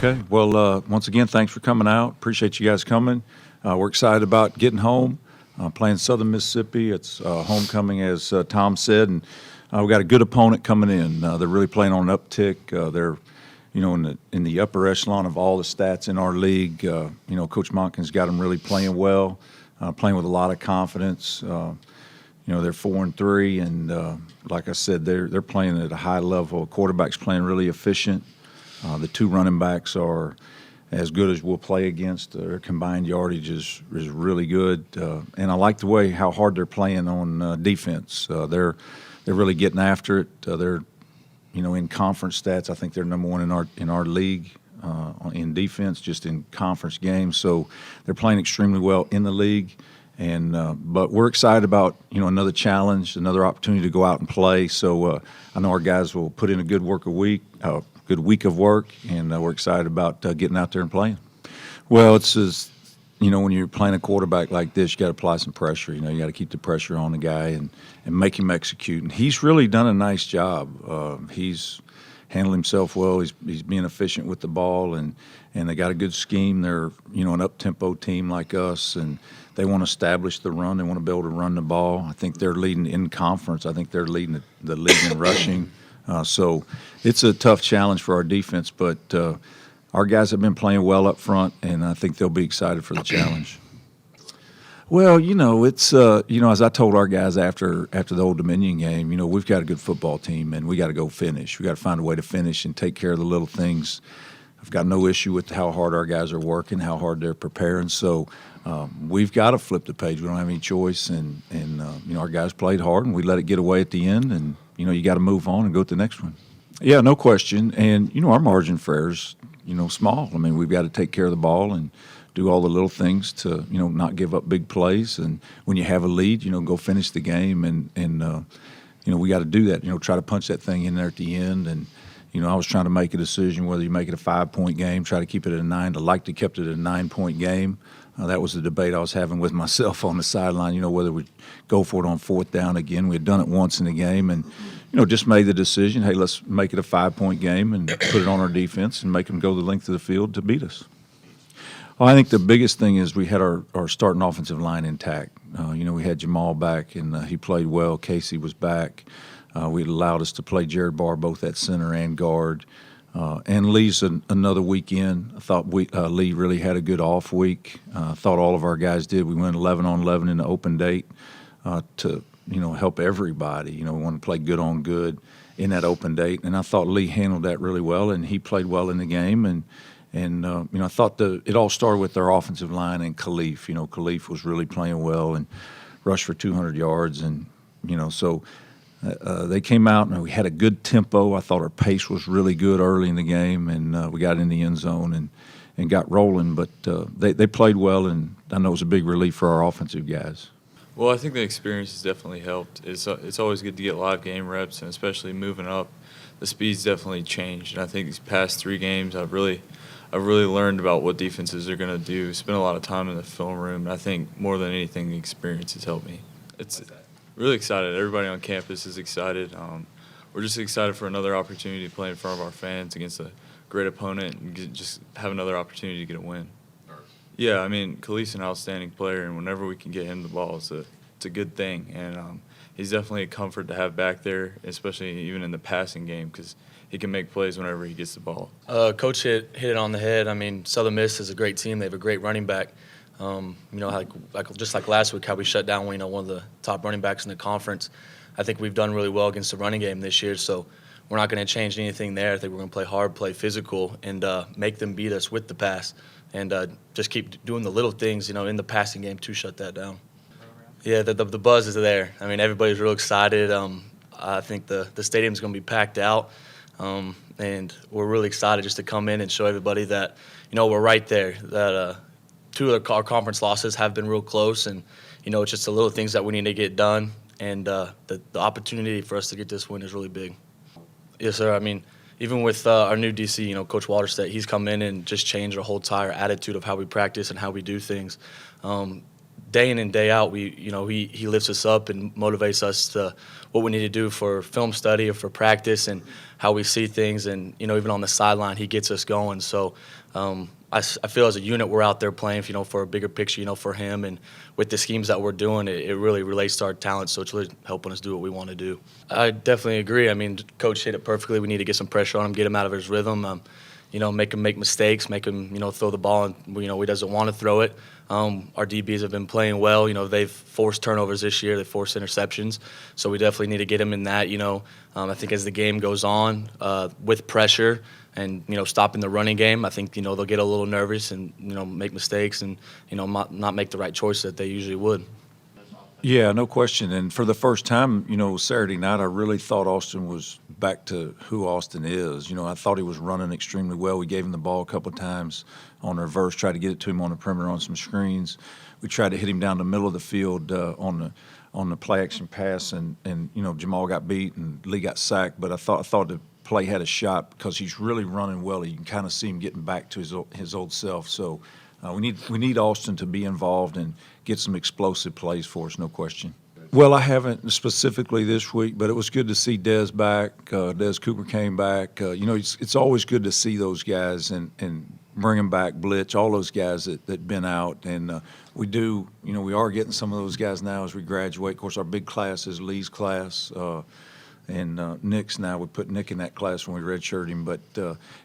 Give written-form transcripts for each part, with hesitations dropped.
Okay. Well, once again, thanks for coming out. Appreciate you guys coming. We're excited about getting home, playing Southern Mississippi. It's homecoming, as Tom said, and we got a good opponent coming in. They're really playing on an uptick. They're, in the upper echelon of all the stats in our league. Coach Monken's got them really playing well, playing with a lot of confidence. They're 4-3, and like I said, they're playing at a high level. Quarterback's playing really efficient. The two running backs are as good as we'll play against. Their combined yardage is really good, and I like the way how hard they're playing on defense. They're really getting after it. They're in conference stats, I think they're number one in our league in defense, just in conference games. So they're playing extremely well in the league. And but we're excited about another challenge, another opportunity to go out and play. So I know our guys will put in a good week of work, and we're excited about getting out there and playing. Well, it's just when you're playing a quarterback like this, you got to apply some pressure. You got to keep the pressure on the guy and make him execute. And he's really done a nice job. He's handled himself well. He's being efficient with the ball, and they got a good scheme. They're an up-tempo team like us, and they want to establish the run. They want to be able to run the ball. I think they're leading in conference. I think they're leading the league in rushing. So it's a tough challenge for our defense, but our guys have been playing well up front, and I think they'll be excited for the challenge. Well, it's as I told our guys after the Old Dominion game, we've got a good football team, and we got to go finish. We got to find a way to finish and take care of the little things. I've got no issue with how hard our guys are working, how hard they're preparing. So we've got to flip the page. We don't have any choice, and our guys played hard, and we let it get away at the end, and you got to move on and go to the next one. Yeah, no question. And our margin for error is small. I mean, we've got to take care of the ball and do all the little things to not give up big plays. And when you have a lead, go finish the game, and we got to do that. Try to punch that thing in there at the end. And I was trying to make a decision whether you make it a 5-point game, try to keep it at a 9. I like to kept it a 9-point game. That was the debate I was having with myself on the sideline, whether we go for it on 4th down again. We had done it once in the game, and just made the decision, hey, let's make it a 5-point game and put it on our defense and make them go the length of the field to beat us. Well, I think the biggest thing is we had our starting offensive line intact. We had Jamal back, and he played well. Casey was back. We allowed us to play Jared Barr both at center and guard. And Lee's another weekend. I thought Lee really had a good off week. I thought all of our guys did. We went 11-on-11 in the open date to help everybody. We want to play good on good in that open date. And I thought Lee handled that really well, and he played well in the game. And I thought it all started with our offensive line and Khalif. Khalif was really playing well and rushed for 200 yards. And, so they came out and we had a good tempo. I thought our pace was really good early in the game, and we got in the end zone and got rolling. But they played well, and I know it was a big relief for our offensive guys. Well, I think the experience has definitely helped. It's always good to get live game reps, and especially moving up, the speed's definitely changed. And I think these past 3 games, I've really learned about what defenses are going to do. Spent a lot of time in the film room, and I think more than anything, the experience has helped me. It's really excited. Everybody on campus is excited. We're just excited for another opportunity to play in front of our fans against a great opponent and just have another opportunity to get a win. Yeah, I mean, Khalif's an outstanding player, and whenever we can get him the ball, it's a good thing. And he's definitely a comfort to have back there, especially even in the passing game, because he can make plays whenever he gets the ball. Coach hit it on the head. I mean, Southern Miss is a great team. They have a great running back. Just like last week, how we shut down one of the top running backs in the conference. I think we've done really well against the running game this year, so we're not going to change anything there. I think we're going to play hard, play physical, and make them beat us with the pass, and just keep doing the little things, in the passing game to shut that down. Yeah, the buzz is there. I mean, everybody's real excited. I think the stadium's going to be packed out, and we're really excited just to come in and show everybody that, we're right there, that 2 of our conference losses have been real close, and, it's just the little things that we need to get done, and the opportunity for us to get this win is really big. Yes, sir. I mean, even with our new DC, Coach Waterstedt, he's come in and just changed our whole entire attitude of how we practice and how we do things. day in and day out, he lifts us up and motivates us to what we need to do for film study or for practice and how we see things. And, even on the sideline, he gets us going. So I feel as a unit we're out there playing, for a bigger picture, for him. And with the schemes that we're doing, it really relates to our talent. So it's really helping us do what we want to do. I definitely agree. I mean, Coach hit it perfectly. We need to get some pressure on him, get him out of his rhythm. Make him make mistakes, make him, throw the ball, and, he doesn't want to throw it. Our DBs have been playing well. They've forced turnovers this year. They've forced interceptions. So we definitely need to get him in that, I think as the game goes on, with pressure and, stopping the running game, I think, they'll get a little nervous and, make mistakes and, not make the right choice that they usually would. Yeah, no question. And for the first time, Saturday night, I really thought Austin was back to who Austin is. I thought he was running extremely well. We gave him the ball a couple of times on reverse, tried to get it to him on the perimeter on some screens. We tried to hit him down the middle of the field on the play action pass, and Jamal got beat and Lee got sacked. But I thought the play had a shot because he's really running well. You can kind of see him getting back to his old self. So we need Austin to be involved and get some explosive plays for us, no question. Well, I haven't specifically this week, but it was good to see Dez back. Dez Cooper came back. It's always good to see those guys and bring them back, Blitz, all those guys that been out. And we are getting some of those guys now as we graduate. Of course, our big class is Lee's class. And Nick's now. We put Nick in that class when we redshirted him. But,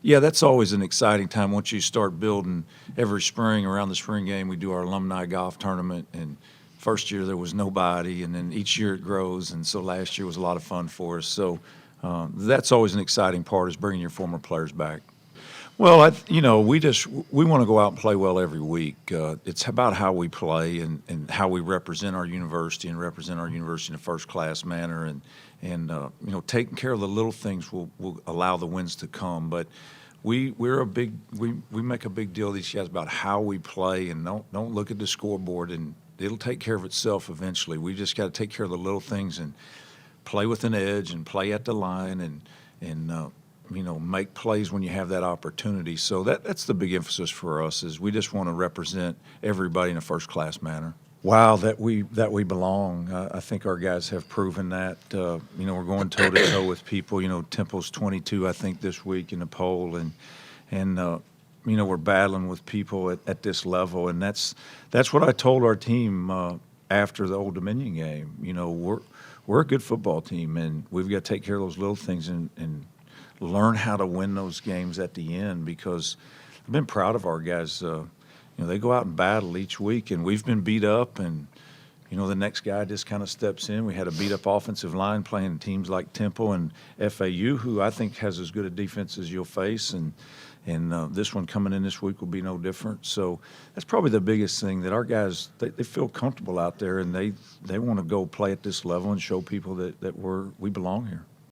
that's always an exciting time once you start building every spring. Around the spring game, we do our alumni golf tournament. And first year there was nobody, and then each year it grows. And so last year was a lot of fun for us. So that's always an exciting part, is bringing your former players back. Well, we want to go out and play well every week. It's about how we play and how we represent our university and represent our university in a first-class manner. And taking care of the little things will allow the wins to come. But we make a big deal these guys about how we play, and don't look at the scoreboard, and it'll take care of itself eventually. We just got to take care of the little things and play with an edge and play at the line and make plays when you have that opportunity. So that's the big emphasis for us, is we just want to represent everybody in a first-class manner. Wow, that we belong. I think our guys have proven that. We're going toe-to-toe with people. Temple's 22, I think, this week in the poll, and we're battling with people at this level, and that's what I told our team after the Old Dominion game. We're a good football team, and we've got to take care of those little things and learn how to win those games at the end, because I've been proud of our guys. They go out and battle each week, and we've been beat up, and the next guy just kind of steps in. We had a beat-up offensive line playing teams like Temple and FAU, who I think has as good a defense as you'll face, and this one coming in this week will be no different. So that's probably the biggest thing, that our guys, they feel comfortable out there, and they want to go play at this level and show people that we belong here.